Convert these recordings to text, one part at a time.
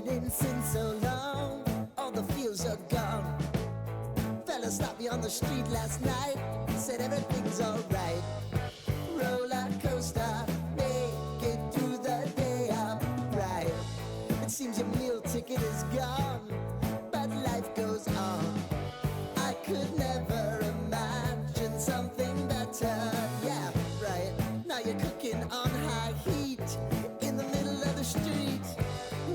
living in sin so long, all the feels are gone. Fella stopped me on the street last night, said everything's alright. Roller coaster, make it through the day, I'm right. It seems your meal ticket is gone, but life goes on. I could never imagine something better. Yeah, right. Now you're cooking on high heat in the middle of the street.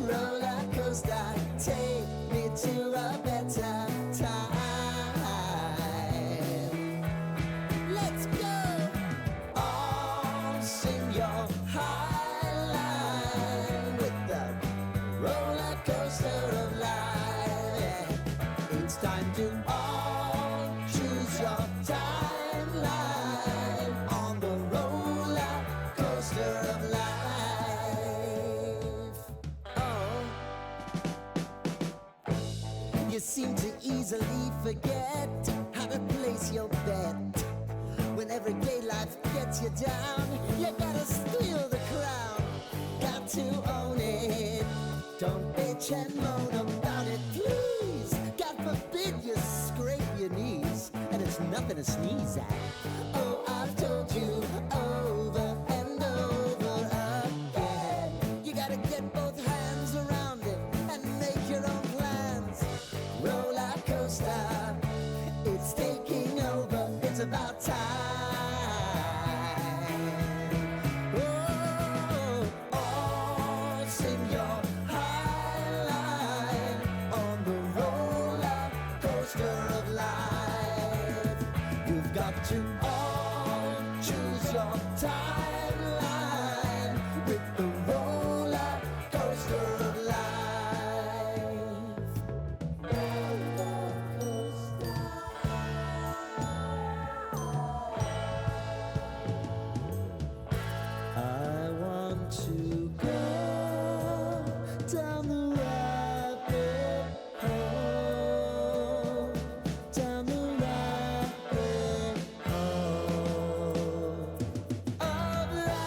Roller coaster, take me to a better time. Let's go! All sing your high line with the roller coaster of life. Yeah. It's time to all choose your timeline on the roller coaster of life. You seem to easily forget how to place your bet. When everyday life gets you down, you gotta steal the crown. Got to own it. Don't bitch and moan about it, please. God forbid you scrape your knees, and it's nothing to sneeze at. Oh, I've told you over and over again. You gotta get both hands around it and make your own plans. Roller coaster, it's taking over, it's about time. Oh, all sing your high line on the roller coaster of life. You've got to all choose your timeline with the roller coaster of life. I want to go down the rabbit hole, down the rabbit hole of life.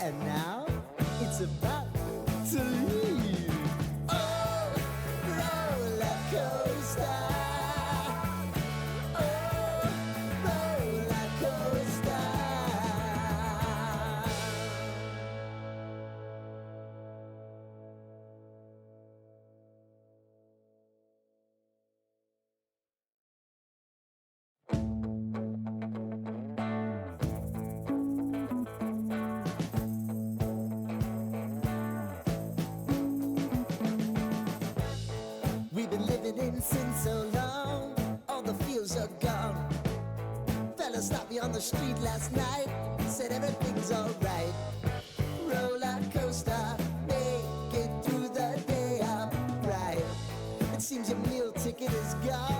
And now it's about to leave. Oh, roller coaster. Oh, roller coaster. We've been living in sin so long, all the feels are gone. Fella stopped me on the street last night, said everything's alright. Roller coaster, make it through the day, I'm right. It seems your meal ticket is gone,